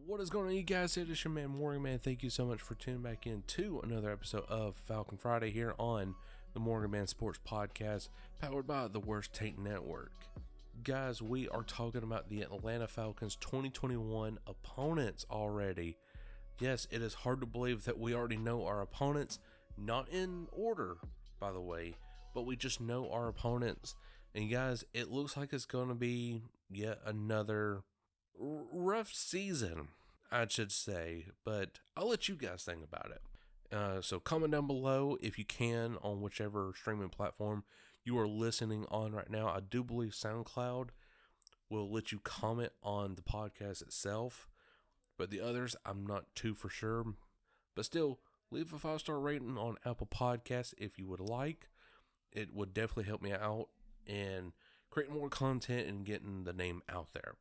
What is going on, you guys? It is your man, Morgan Man. Thank you so much for tuning back in to another episode of Falcon Friday here on the Morgan Man Sports Podcast, powered by the Worst Take Network. Guys, we are talking about the Atlanta Falcons 2021 opponents already. Yes, it is hard to believe that we already know our opponents, not in order, by the way, but we just know our opponents. And guys, it looks like it's going to be yet another rough season, I should say, but I'll let you guys think about it. So comment down below if you can on whichever streaming platform you are listening on right now. I do believe SoundCloud will let you comment on the podcast itself, but the others I'm not too for sure. But still, leave a 5-star rating on Apple Podcasts if you would like. It would definitely help me out and create more content and getting the name out there.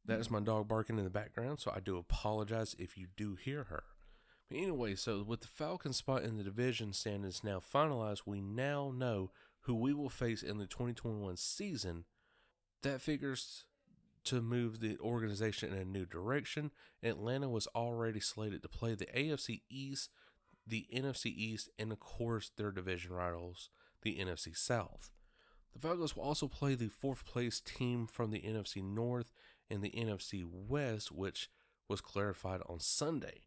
That is my dog barking in the background, so I do apologize if you do hear her. But anyway, so with the Falcons spot in the division standings now finalized, we now know who we will face in the 2021 season. That figures to move the organization in a new direction. Atlanta was already slated to play the AFC East, the NFC East, and of course their division rivals, the NFC South. The Falcons will also play the fourth place team from the NFC North and the NFC West, which was clarified on Sunday.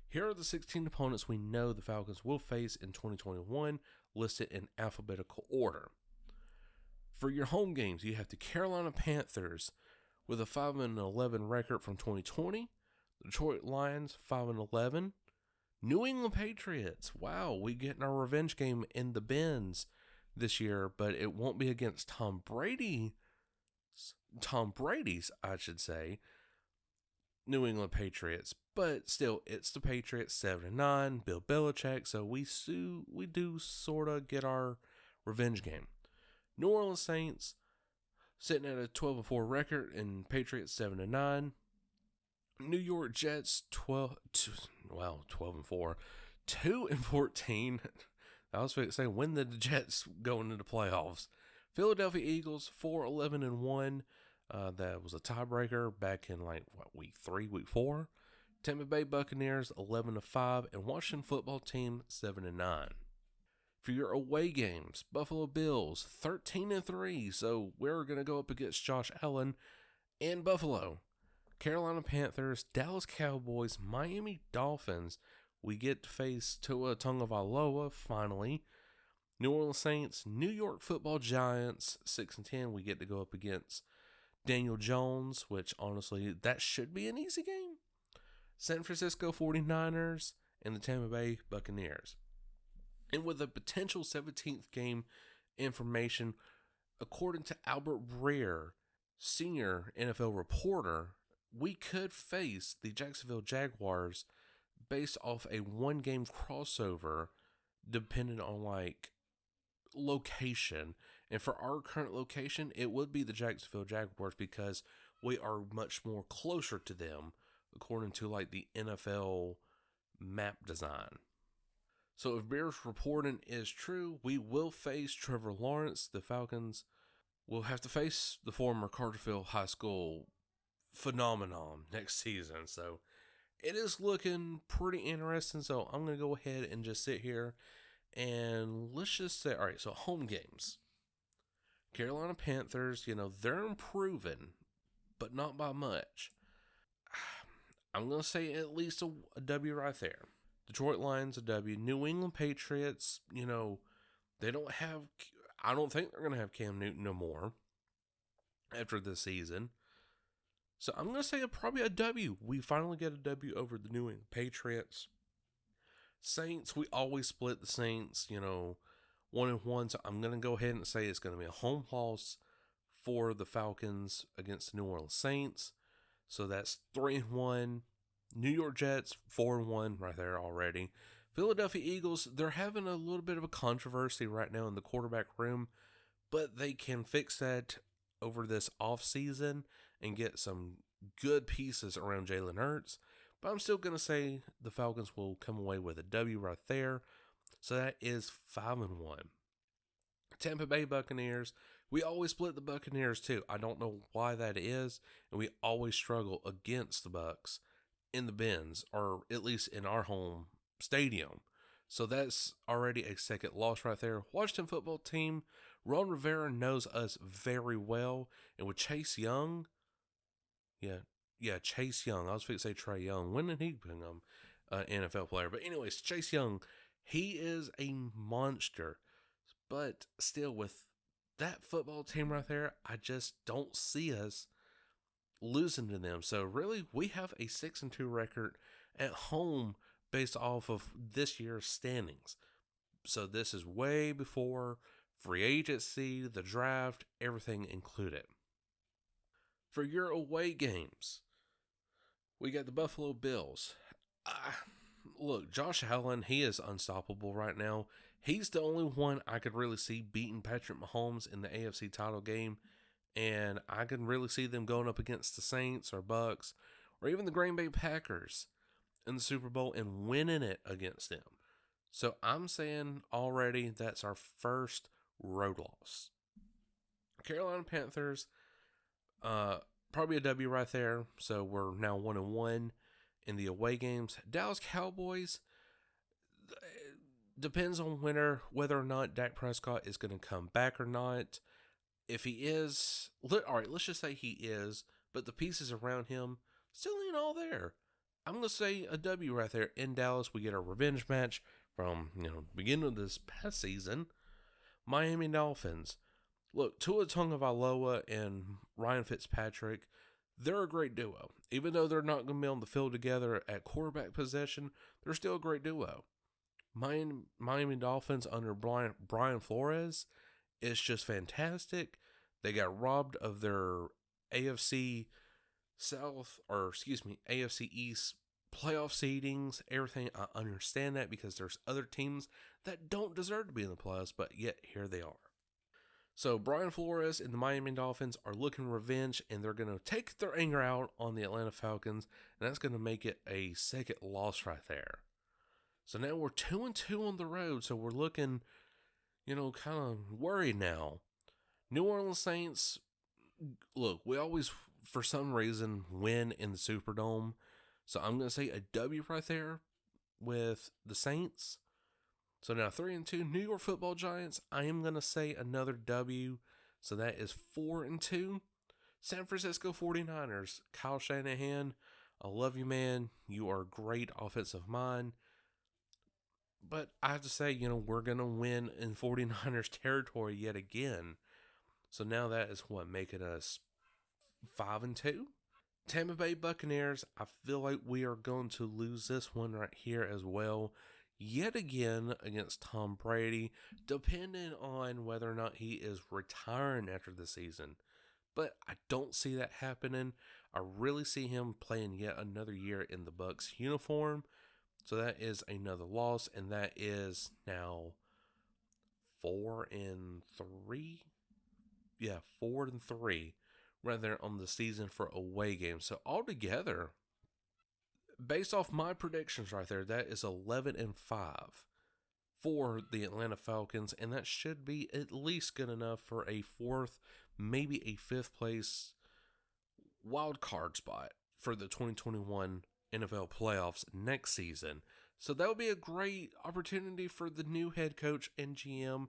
Here are the 16 opponents we know the Falcons will face in 2021, listed in alphabetical order. For your home games, you have the Carolina Panthers with a 5-11 record from 2020, the Detroit Lions 5-11, New England Patriots. Wow, we getting our revenge game in the bins this year, but it won't be against Tom Brady's, I should say, New England Patriots. But still, it's the Patriots 7-9, Bill Belichick, so we do sort of get our revenge game. New Orleans Saints sitting at a 12-4 record, and Patriots 7-9. New York Jets 12-4, 2-14. I was saying, when did the Jets go into the playoffs? Philadelphia Eagles 4-11-1. That was a tiebreaker back in week 3, week 4. Tampa Bay Buccaneers 11-5, and Washington Football Team 7-9. For your away games, Buffalo Bills 13-3. So we're gonna go up against Josh Allen and Buffalo. Carolina Panthers, Dallas Cowboys, Miami Dolphins. We get to face Tua Tagovailoa finally. New Orleans Saints, New York Football Giants 6-10. We get to go up against Daniel Jones, which honestly, that should be an easy game. San Francisco 49ers and the Tampa Bay Buccaneers. And with a potential 17th game information, according to Albert Breer, senior NFL reporter, we could face the Jacksonville Jaguars based off a one-game crossover depending on location. And for our current location, it would be the Jacksonville Jaguars because we are much more closer to them according to the NFL map design. So if Bears reporting is true, we will face Trevor Lawrence. The Falcons will have to face the former Carterville High School phenomenon next season. So it is looking pretty interesting. So I'm going to go ahead and just sit here and let's just say, all right, so home games. Carolina Panthers, they're improving, but not by much. I'm going to say at least a W right there. Detroit Lions, a W. New England Patriots, they don't have, I don't think they're going to have Cam Newton no more after this season. So I'm going to say probably a W. We finally get a W over the New England Patriots. Saints, we always split the Saints, 1-1. So I'm going to go ahead and say it's going to be a home loss for the Falcons against the New Orleans Saints. So that's 3-1. New York Jets 4-1 right there already. Philadelphia Eagles, they're having a little bit of a controversy right now in the quarterback room, but they can fix that over this offseason and get some good pieces around Jalen Hurts. But I'm still going to say the Falcons will come away with a W right there. So that is 5-1. Tampa Bay Buccaneers, we always split the Buccaneers too. I don't know why that is, and we always struggle against the Bucs. in the bins, or at least in our home stadium. So that's already a second loss right there. Washington football team, Ron Rivera knows us very well. And with Chase Young, Chase Young. I was going to say Trey Young. When did he become an NFL player? But anyways, Chase Young, he is a monster. But still, with that football team right there, I just don't see us losing to them. So really, we have a 6-2 record at home based off of this year's standings. So this is way before free agency, the draft, everything included. For your away games, we got the Buffalo Bills. Look, Josh Allen, he is unstoppable right now. He's the only one I could really see beating Patrick Mahomes in the AFC title game. And I can really see them going up against the Saints or Bucks or even the Green Bay Packers in the Super Bowl and winning it against them. So I'm saying already that's our first road loss. Carolina Panthers, probably a W right there. So we're now 1-1 in the away games. Dallas Cowboys, depends on whether or not Dak Prescott is going to come back or not. If he is, all right, let's just say he is, but the pieces around him still ain't all there. I'm going to say a W right there. In Dallas, we get a revenge match from, beginning of this past season. Miami Dolphins. Look, Tua Tagovailoa and Ryan Fitzpatrick, they're a great duo. Even though they're not going to be on the field together at quarterback possession, they're still a great duo. Miami Dolphins under Brian Flores is just fantastic. They got robbed of their AFC East playoff seedings, everything. I understand that because there's other teams that don't deserve to be in the playoffs, but yet here they are. So Brian Flores and the Miami Dolphins are looking revenge, and they're going to take their anger out on the Atlanta Falcons, and that's going to make it a second loss right there. So now we're 2-2 on the road, so we're looking, kind of worried now. New Orleans Saints, look, we always, for some reason, win in the Superdome. So I'm going to say a W right there with the Saints. So now 3-2, New York Football Giants, I am going to say another W. So that is 4-2. San Francisco 49ers, Kyle Shanahan, I love you, man. You are a great offensive mind. But I have to say, we're going to win in 49ers territory yet again. So now that is making us 5-2. Tampa Bay Buccaneers, I feel like we are going to lose this one right here as well. Yet again against Tom Brady, depending on whether or not he is retiring after the season. But I don't see that happening. I really see him playing yet another year in the Bucs uniform. So that is another loss, and that is now 4-3. Yeah, 4-3 right there on the season for away games. So altogether, based off my predictions right there, that is 11-5 for the Atlanta Falcons, and that should be at least good enough for a 4th, maybe a 5th place wild card spot for the 2021 NFL playoffs next season. So that would be a great opportunity for the new head coach and GM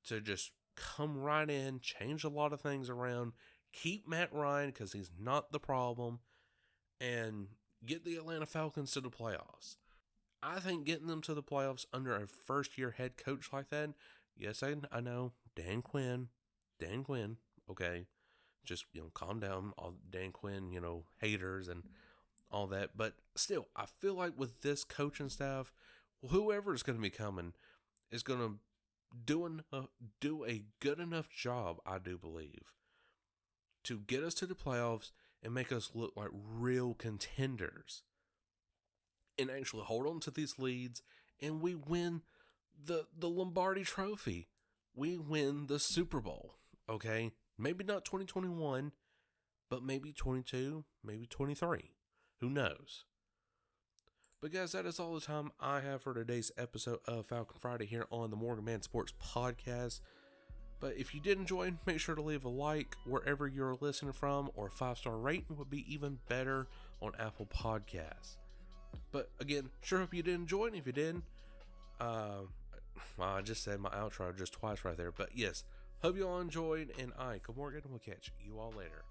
to just come right in, change a lot of things around, keep Matt Ryan because he's not the problem, and get the Atlanta Falcons to the playoffs. I think getting them to the playoffs under a first-year head coach like that, yes, I know, Dan Quinn, okay, just, calm down, all Dan Quinn, haters and all that, but still, I feel like with this coaching staff, whoever is going to be coming is going to do a good enough job, I do believe, to get us to the playoffs and make us look like real contenders and actually hold on to these leads, and we win the Lombardi Trophy. We win the Super Bowl, okay? Maybe not 2021, but maybe 22, maybe 23. Who knows? But guys, that is all the time I have for today's episode of Falcon Friday here on the Morgan Man Sports Podcast. But if you did enjoy, make sure to leave a like wherever you're listening from, or a 5-star rating would be even better on Apple Podcasts. But again, sure hope you did enjoy, and if you did, well, I just said my outro just twice right there. But yes, hope you all enjoyed, and I, Uncle Morgan, will catch you all later.